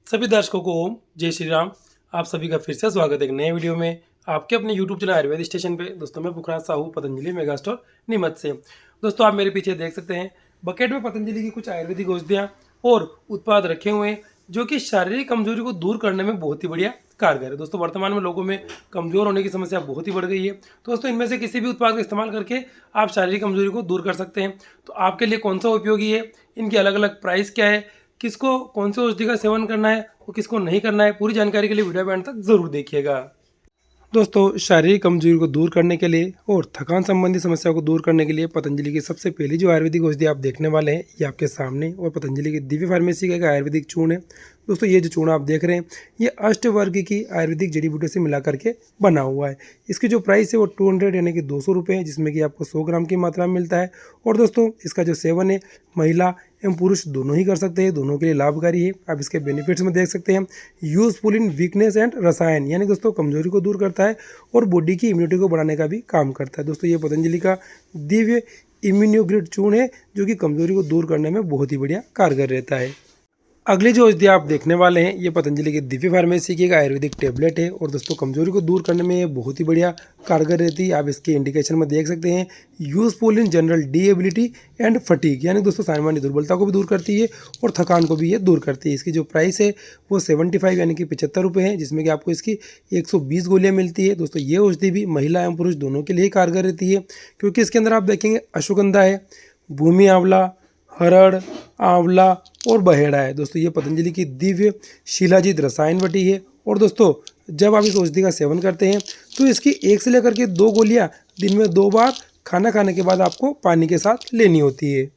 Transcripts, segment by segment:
सभी दर्शकों को ओम जय श्री राम। आप सभी का फिर से स्वागत है एक नए वीडियो में आपके अपने यूट्यूब चैनल आयुर्वेद स्टेशन पे। दोस्तों मैं पुखराज साहू पतंजलि मेगा स्टोर नीमच से। दोस्तों आप मेरे पीछे देख सकते हैं बकेट में पतंजलि की कुछ आयुर्वेदिक औषधियाँ और उत्पाद रखे हुए हैं जो कि शारीरिक कमजोरी को दूर करने में बहुत ही बढ़िया कारगर है। दोस्तों वर्तमान में लोगों में कमजोर होने की समस्या बहुत ही बढ़ गई है। दोस्तों इनमें से किसी भी उत्पाद का इस्तेमाल करके आप शारीरिक कमजोरी को दूर कर सकते हैं। तो आपके लिए कौन सा उपयोगी है, इनकी अलग अलग प्राइस क्या है, किसको कौन से औषधि का सेवन करना है और किसको नहीं करना है, पूरी जानकारी के लिए वीडियो एंड तक जरूर देखिएगा। दोस्तों शारीरिक कमजोरी को दूर करने के लिए और थकान संबंधी समस्याओं को दूर करने के लिए पतंजलि की सबसे पहली जो आयुर्वेदिक औषधि आप देखने वाले हैं ये आपके सामने और पतंजलि की दिव्य फार्मेसी का एक आयुर्वेदिक चूर्ण है। दोस्तों ये जो चूर्ण आप देख रहे हैं ये अष्टवर्ग की आयुर्वेदिक जड़ी बूटी से मिला करके बना हुआ है। इसकी जो प्राइस है वो 200 यानी कि 200 रुपये है, जिसमें कि आपको 100 ग्राम की मात्रा में मिलता है। और दोस्तों इसका जो सेवन है महिला एवं पुरुष दोनों ही कर सकते हैं, दोनों के लिए लाभकारी है। आप इसके बेनिफिट्स में देख सकते हैं यूजफुल इन वीकनेस एंड रसायन, यानी दोस्तों कमजोरी को दूर करता है और बॉडी की इम्यूनिटी को बढ़ाने का भी काम करता है। दोस्तों ये पतंजलि का दिव्य इम्यूनोग्रिड चूर्ण है जो कि कमजोरी को दूर करने में बहुत ही बढ़िया कारगर रहता है। अगली जो औषधि आप देखने वाले हैं ये पतंजलि की दिव्य फार्मेसी की एक आयुर्वेदिक टेबलेट है और दोस्तों कमजोरी को दूर करने में ये बहुत ही बढ़िया कारगर रहती है। आप इसके इंडिकेशन में देख सकते हैं useful in general debility and fatigue, यानी दोस्तों सामान्य दुर्बलता को भी दूर करती है और थकान को भी ये दूर करती है। इसकी जो प्राइस है वो 75 यानी कि 75 रुपये है, जिसमें कि आपको इसकी 120 गोलियाँ मिलती है। दोस्तों ये औषधि भी महिला एवं पुरुष दोनों के लिए कारगर रहती है क्योंकि इसके अंदर आप देखेंगे अश्वगंधा है, भूमि आंवला, हरड़, आंवला और बहेड़ा है। दोस्तों ये पतंजलि की दिव्य शिलाजीत रसायन वटी है। और दोस्तों जब आप इस औषधि का सेवन करते हैं तो इसकी 1 से लेकर के 2 गोलियां दिन में 2 बार खाना खाने के बाद आपको पानी के साथ लेनी होती है।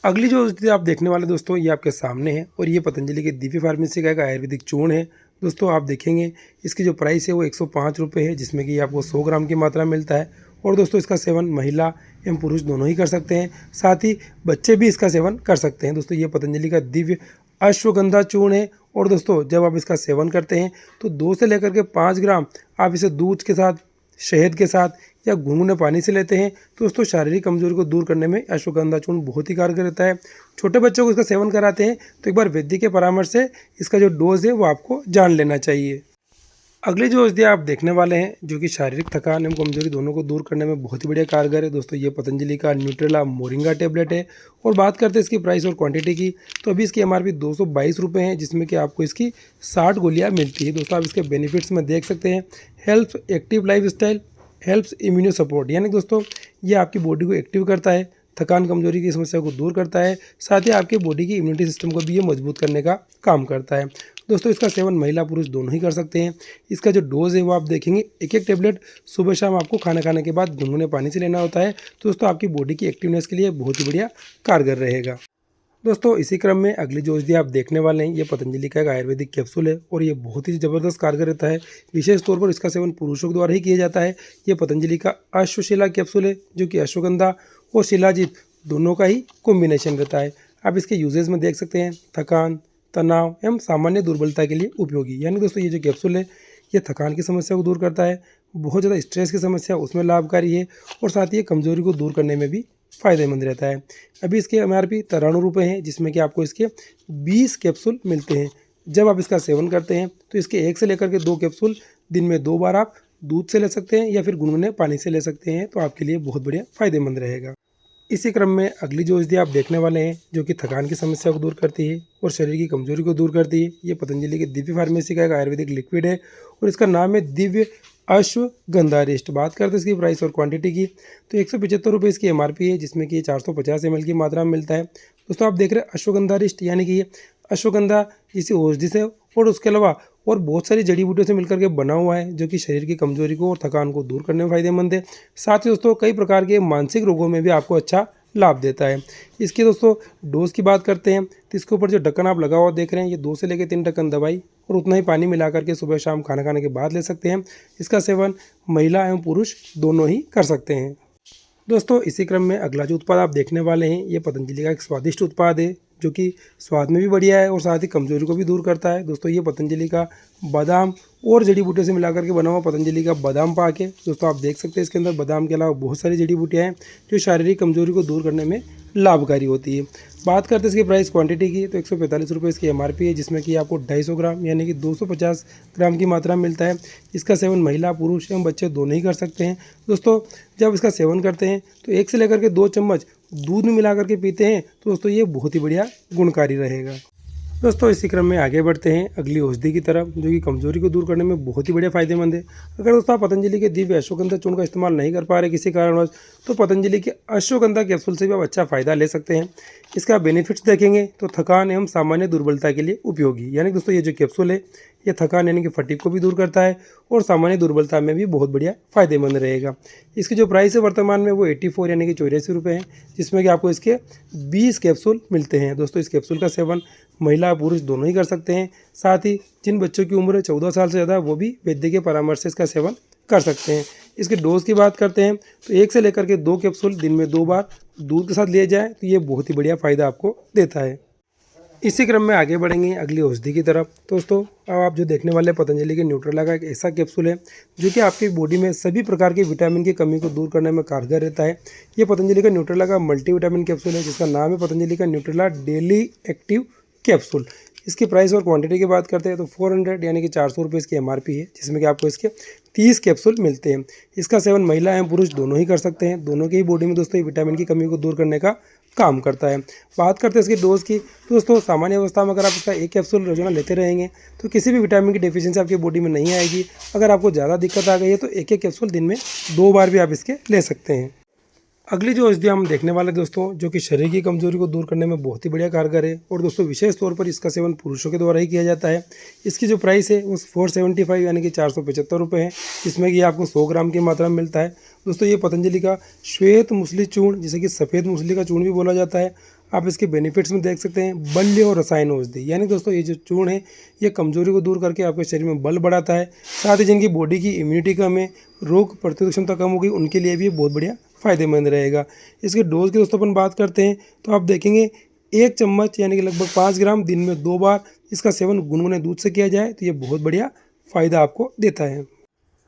अगली जो औषधि आप देखने वाले दोस्तों ये आपके सामने है और ये पतंजलि के दिव्य फार्मेसी का एक आयुर्वेदिक चूर्ण है। दोस्तों आप देखेंगे इसकी जो प्राइस है वो 105 रुपये है, जिसमें कि आपको 100 ग्राम की मात्रा मिलता है। और दोस्तों इसका सेवन महिला एवं पुरुष दोनों ही कर सकते हैं, साथ ही बच्चे भी इसका सेवन कर सकते हैं। दोस्तों ये पतंजलि का दिव्य अश्वगंधा चूर्ण है और दोस्तों जब आप इसका सेवन करते हैं तो 2 से लेकर के 5 ग्राम आप इसे दूध के साथ, शहद के साथ या गुनगुने पानी से लेते हैं तो दोस्तों शारीरिक कमजोरी को दूर करने में अश्वगंधा चूर्ण बहुत ही कारगर रहता है। छोटे बच्चों को इसका सेवन कराते हैं तो एक बार वैद्य के परामर्श से इसका जो डोज है वो आपको जान लेना चाहिए। अगली जो औषधि आप देखने वाले हैं जो कि शारीरिक थकान एवं कमजोरी दोनों को दूर करने में बहुत ही बढ़िया कारगर है। दोस्तों ये पतंजलि का न्यूट्रेला मोरिंगा टेबलेट है। और बात करते हैं इसकी प्राइस और क्वांटिटी की तो अभी इसकी एमआरपी 222 रुपये है, जिसमें कि आपको इसकी 60 गोलियां मिलती है। दोस्तों आप इसके बेनिफिट्स में देख सकते हैं help active life style, helps immuno support, यानी दोस्तों ये आपकी बॉडी को एक्टिव करता है, थकान कमजोरी की समस्या को दूर करता है, साथ ही आपके बॉडी की इम्यूनिटी सिस्टम को भी ये मजबूत करने का काम करता है। दोस्तों इसका सेवन महिला पुरुष दोनों ही कर सकते हैं। इसका जो डोज है वो आप देखेंगे एक एक टेबलेट सुबह शाम आपको खाना खाने के बाद गुनगुने पानी से लेना होता है। तो दोस्तों आपकी बॉडी की एक्टिवनेस के लिए बहुत ही बढ़िया कारगर रहेगा। दोस्तों इसी क्रम में अगली जो औषधि आप देखने वाले हैं ये पतंजलि का एक आयुर्वेदिक कैप्सूल है और ये बहुत ही ज़बरदस्त कारगर रहता है। विशेष तौर पर इसका सेवन पुरुषों के द्वारा ही किया जाता है। ये पतंजलि का अश्वशिला कैप्सूल है जो कि अश्वगंधा और शिलाजीत दोनों का ही कॉम्बिनेशन रहता है। आप इसके यूजेज में देख सकते हैं थकान, तनाव एवं सामान्य दुर्बलता के लिए उपयोगी, यानी दोस्तों ये जो कैप्सूल है ये थकान की समस्या को दूर करता है, बहुत ज़्यादा स्ट्रेस की समस्या उसमें लाभकारी है और साथ ही ये कमजोरी को दूर करने में भी फ़ायदेमंद रहता है। अभी इसके एमआरपी 93 रुपये हैं, जिसमें कि आपको इसके 20 कैप्सूल मिलते हैं। जब आप इसका सेवन करते हैं तो इसके 1 से लेकर के 2 कैप्सूल दिन में 2 बार आप दूध से ले सकते हैं या फिर गुनगुने पानी से ले सकते हैं, तो आपके लिए बहुत बढ़िया फ़ायदेमंद रहेगा। इसी क्रम में अगली जो औषधि आप देखने वाले हैं जो कि थकान की समस्या को दूर करती है और शरीर की कमजोरी को दूर करती है, ये पतंजलि के दिव्य फार्मेसी का एक आयुर्वेदिक लिक्विड है और इसका नाम है दिव्य अश्वगंधारिष्ट। बात करते हैं इसकी प्राइस और क्वांटिटी की तो 175 रुपये इसकी एमआरपी है, जिसमें कि 450 ml की मात्रा में मिलता है। दोस्तों आप देख रहे हैं अश्वगंधारिष्ट, यानी कि ये अश्वगंधा किसी औषधि से और उसके अलावा और बहुत सारी जड़ी बूटियों से मिलकर के बना हुआ है जो कि शरीर की कमजोरी को और थकान को दूर करने में फ़ायदेमंद है। साथ ही दोस्तों कई प्रकार के मानसिक रोगों में भी आपको अच्छा लाभ देता है। इसके दोस्तों डोज की बात करते हैं तो इसके ऊपर जो ढक्कन आप लगा हुआ देख रहे हैं ये 2 से लेकर 3 ढक्कन दवाई और उतना ही पानी मिला करके सुबह शाम खाना खाने के बाद ले सकते हैं। इसका सेवन महिला एवं पुरुष दोनों ही कर सकते हैं। दोस्तों इसी क्रम में अगला जो उत्पाद आप देखने वाले हैं ये पतंजलि का एक स्वादिष्ट उत्पाद है जो कि स्वाद में भी बढ़िया है और साथ ही कमजोरी को भी दूर करता है। दोस्तों ये पतंजलि का बादाम और जड़ी बूटियों से मिलाकर के बना हुआ पतंजलि का बादाम पाक है। दोस्तों आप देख सकते हैं इसके अंदर बादाम के अलावा बहुत सारी जड़ी बूटियाँ हैं जो शारीरिक कमजोरी को दूर करने में लाभकारी होती है। बात करते हैं इसकी प्राइस क्वांटिटी की, तो 145 रुपये इसकी एमआरपी है, जिसमें कि आपको 250 ग्राम यानी कि 250 ग्राम की मात्रा में मिलता है। इसका सेवन महिला, पुरुष एवं बच्चे दोनों ही कर सकते हैं। दोस्तों जब इसका सेवन करते हैं तो 1 से लेकर के 2 चम्मच दूध में मिला करके पीते हैं तो दोस्तों ये बहुत ही बढ़िया गुणकारी रहेगा। दोस्तों इसी क्रम में आगे बढ़ते हैं अगली औषधि की तरफ, जो कि कमजोरी को दूर करने में बहुत ही बढ़िया फायदेमंद है। अगर दोस्तों आप पतंजलि के दिव्य अश्वगंधा चूर्ण का इस्तेमाल नहीं कर पा रहे किसी कारणवश, तो पतंजलि के अश्वगंधा कैप्सूल से भी आप अच्छा फायदा ले सकते हैं। इसका बेनिफिट्स देखेंगे तो थकान एवं सामान्य दुर्बलता के लिए उपयोगी, यानी दोस्तों ये जो कैप्सूल है ये थकान यानी कि फटीग को भी दूर करता है और सामान्य दुर्बलता में भी बहुत बढ़िया फायदेमंद रहेगा। इसकी जो प्राइस है वर्तमान में वो 84 यानी कि 84 रुपये है, जिसमें कि आपको इसके 20 कैप्सूल मिलते हैं। दोस्तों इस कैप्सूल का सेवन महिला पुरुष दोनों ही कर सकते हैं। साथ ही जिन बच्चों की उम्र 14 साल से ज़्यादा वो भी वैद्य के परामर्श से इसका सेवन कर सकते हैं। इसके डोज की बात करते हैं तो 1 से लेकर के 2 कैप्सूल दिन में 2 बार दूध के साथ लिए जाए तो ये बहुत ही बढ़िया फ़ायदा आपको देता है। इसी क्रम में आगे बढ़ेंगे अगली औषधि की तरफ। दोस्तों अब आप जो देखने वाले पतंजलि के न्यूट्रेला का एक ऐसा कैप्सूल है जो कि आपकी बॉडी में सभी प्रकार के विटामिन की कमी को दूर करने में कारगर रहता है। ये पतंजलि का न्यूट्रेला का मल्टीविटामिन कैप्सूल है, जिसका नाम है पतंजलि का न्यूट्रेला डेली एक्टिव कैप्सूल। इसकी प्राइस और क्वांटिटी की बात करते हैं तो 400 यानी कि 400 रुपये इसकी एमआरपी है, जिसमें कि आपको इसके 30 कैप्सूल मिलते हैं। इसका सेवन महिला एवं पुरुष दोनों ही कर सकते हैं। दोनों की ही बॉडी में दोस्तों ये विटामिन की कमी को दूर करने का काम करता है। बात करते हैं इसकी डोज की, तो दोस्तों सामान्य अवस्था में अगर आप इसका 1 कैप्सूल रोजाना लेते रहेंगे तो किसी भी विटामिन की डेफिशिएंसी आपकी बॉडी में नहीं आएगी। अगर आपको ज़्यादा दिक्कत आ गई है तो 1 कैप्सूल दिन में 2 बार भी आप इसके ले सकते हैं। अगली जो औषधि हम देखने वाले दोस्तों, जो कि शरीर की कमजोरी को दूर करने में बहुत ही बढ़िया कारगर है और दोस्तों विशेष तौर पर इसका सेवन पुरुषों के द्वारा ही किया जाता है। इसकी जो प्राइस है वो 475 यानी कि 475 रुपये है, जिसमें कि आपको 100 ग्राम की मात्रा में मिलता है। दोस्तों ये पतंजलि का श्वेत मूसली चूर्ण, जिसे कि सफ़ेद मूसली का चूर्ण भी बोला जाता है। आप इसके बेनिफिट्स में देख सकते हैं बल्य और रसायन औषधि, यानी दोस्तों ये जो चूर्ण है ये कमजोरी को दूर करके आपके शरीर में बल बढ़ाता है। साथ ही जिनकी बॉडी की इम्यूनिटी कम है, रोग प्रतिरोधक क्षमता कम हो गई, उनके लिए भी ये बहुत बढ़िया फायदेमंद रहेगा। इसके डोज की दोस्तों अपन बात करते हैं तो आप देखेंगे 1 चम्मच यानी कि लगभग 5 ग्राम दिन में 2 बार इसका सेवन गुनगुने दूध से किया जाए तो ये बहुत बढ़िया फ़ायदा आपको देता है।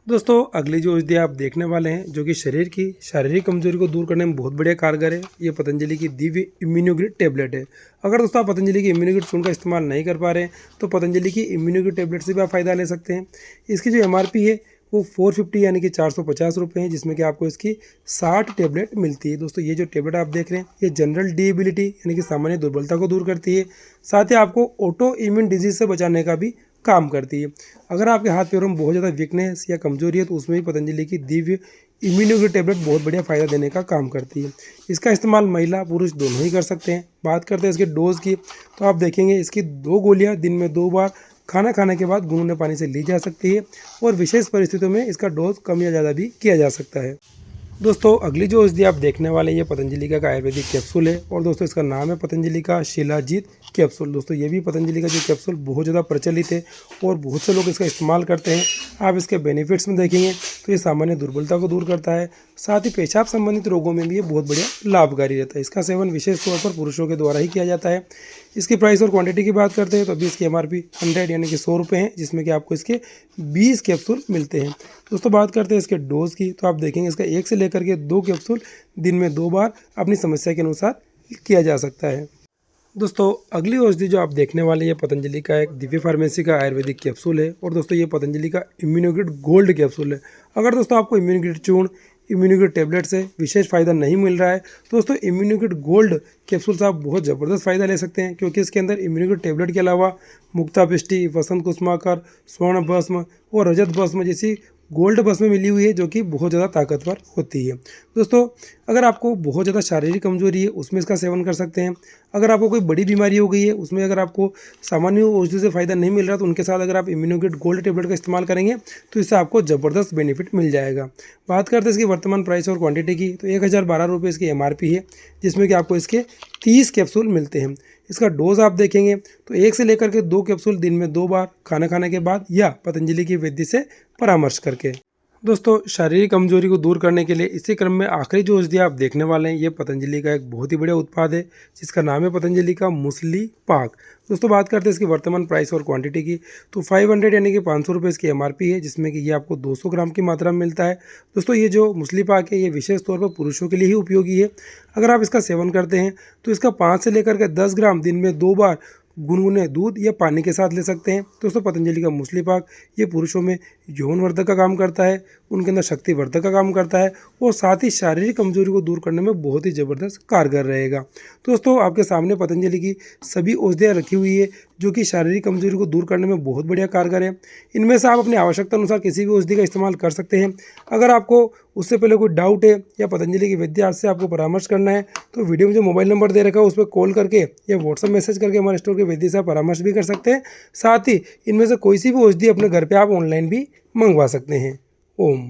दोस्तों अगली जो औषधि आप देखने वाले हैं, जो कि शरीर की शारीरिक कमजोरी को दूर करने में बहुत बढ़िया कारगर है, ये पतंजलि की दिव्य इम्यूनोग्रिड टैबलेट है। अगर दोस्तों आप पतंजलि की इम्यूनोग्रिड चूर्ण का इस्तेमाल नहीं कर पा रहे हैं तो पतंजलि की इम्यूनोग्रिड टैबलेट से भी आप फायदा ले सकते हैं। इसकी जो एमआरपी है वो 450 यानी कि 450 रुपये है, जिसमें कि आपको इसकी 60 टैबलेट मिलती है। दोस्तों ये जो टैबलेट आप देख रहे हैं ये जनरल डिएबिलिटी यानी कि सामान्य दुर्बलता को दूर करती है। साथ ही आपको ऑटो इम्यून डिजीज से बचाने का भी काम करती है। अगर आपके हाथ पैरों में बहुत ज़्यादा वीकनेस या कमजोरी है तो उसमें भी पतंजलि की दिव्य इम्यूनोग्रिड टैबलेट बहुत बढ़िया फ़ायदा देने का काम करती है। इसका इस्तेमाल महिला पुरुष दोनों ही कर सकते हैं। बात करते हैं इसके डोज की, तो आप देखेंगे इसकी 2 गोलियां दिन में 2 बार खाना खाने के बाद गुनगुने पानी से ली जा सकती है और विशेष परिस्थितियों में इसका डोज कम या ज़्यादा भी किया जा सकता है। दोस्तों अगली जो औषधि आप देखने वाले हैं ये पतंजलि का आयुर्वेदिक कैप्सूल है और दोस्तों इसका नाम है पतंजलि का शिलाजीत कैप्सूल। दोस्तों ये भी पतंजलि का जो कैप्सूल बहुत ज़्यादा प्रचलित है और बहुत से लोग इसका इस्तेमाल करते हैं। आप इसके बेनिफिट्स में देखेंगे तो ये सामान्य दुर्बलता को दूर करता है। साथ ही पेशाब संबंधित रोगों में भी ये बहुत बढ़िया लाभकारी रहता है। इसका सेवन विशेष तौर पर पुरुषों के द्वारा ही किया जाता है। इसकी प्राइस और क्वांटिटी की बात करते हैं तो अभी इसकी एमआरपी 100 यानी कि 100 रुपये है, जिसमें कि आपको इसके 20 कैप्सूल मिलते हैं। दोस्तों बात करते हैं इसके डोज की, तो आप देखेंगे इसका 1 से लेकर के 2 कैप्सूल दिन में 2 बार अपनी समस्या के अनुसार किया जा सकता है। दोस्तों अगली औषधि जो आप देखने वाले ये पतंजलि का एक दिव्य फार्मेसी का आयुर्वेदिक कैप्सूल है और दोस्तों ये पतंजलि का इम्यूनोग्रिड गोल्ड कैप्सूल है। अगर दोस्तों आपको इम्यूनोग्रिड चूर्ण इम्यूनोग्रिड टैबलेट से विशेष फ़ायदा नहीं मिल रहा है तो दोस्तों इम्यूनोग्रिड गोल्ड कैप्सूल से आप बहुत ज़बरदस्त फ़ायदा ले सकते हैं, क्योंकि इसके अंदर इम्यूनोग्रिड टैबलेट के अलावा मुक्ता पिष्टी, वसंत कुसुमाकर, स्वर्ण भस्म और रजत भस्म जैसी गोल्ड भस्म मिली हुई है, जो कि बहुत ज़्यादा ताकतवर होती है। दोस्तों अगर आपको बहुत ज़्यादा शारीरिक कमजोरी है उसमें इसका सेवन कर सकते हैं। अगर आपको कोई बड़ी बीमारी हो गई है उसमें अगर आपको सामान्य औषधि से फ़ायदा नहीं मिल रहा तो उनके साथ अगर आप इम्यूनोग्रिड गोल्ड टैबलेट का इस्तेमाल करेंगे तो इससे आपको ज़बरदस्त बेनिफिट मिल जाएगा। बात करते हैं इसकी वर्तमान प्राइस और क्वांटिटी की, तो 1012 रुपये इसकी एमआरपी है, जिसमें कि आपको इसके 30 कैप्सूल मिलते हैं। इसका डोज आप देखेंगे तो 1 से लेकर के 2 कैप्सूल दिन में 2 बार खाना खाने के बाद या पतंजलि की वैद्य से परामर्श करके। दोस्तों शारीरिक कमजोरी को दूर करने के लिए इसी क्रम में आखिरी जो औषधि आप देखने वाले हैं ये पतंजलि का एक बहुत ही बढ़िया उत्पाद है जिसका नाम है पतंजलि का मुसली पाक। दोस्तों बात करते हैं इसकी वर्तमान प्राइस और क्वांटिटी की, तो 500 यानी कि 500 रुपये इसकी एमआरपी है, जिसमें कि ये आपको 200 ग्राम की मात्रा में मिलता है। दोस्तों ये जो मुसली पाक है ये विशेष तौर पर पुरुषों के लिए ही उपयोगी है। अगर आप इसका सेवन करते हैं तो इसका 5 से लेकर के 10 ग्राम दिन में 2 बार गुनगुने दूध या पानी के साथ ले सकते हैं। दोस्तों पतंजलि का मुसली पाक ये पुरुषों में यौनवर्धक का काम करता है, उनके अंदर शक्तिवर्धक का काम करता है और साथ ही शारीरिक कमजोरी को दूर करने में बहुत ही ज़बरदस्त कारगर रहेगा। दोस्तों आपके सामने पतंजलि की सभी औषधियाँ रखी हुई है जो कि शारीरिक कमजोरी को दूर करने में बहुत बढ़िया कारगर है। इनमें से आप अपनी आवश्यकता अनुसार किसी भी औषधि का इस्तेमाल कर सकते हैं। अगर आपको उससे पहले कोई डाउट है या पतंजलि की विद्या से आपको परामर्श करना है तो वीडियो में जो मोबाइल नंबर दे रखा है उस पर कॉल करके या व्हाट्सअप मैसेज करके हमारे स्टोर के वैद्य से आप परामर्श भी कर सकते हैं। साथ ही इनमें से कोई सी भी औषधि अपने घर पे आप ऑनलाइन भी मंगवा सकते हैं। ओम।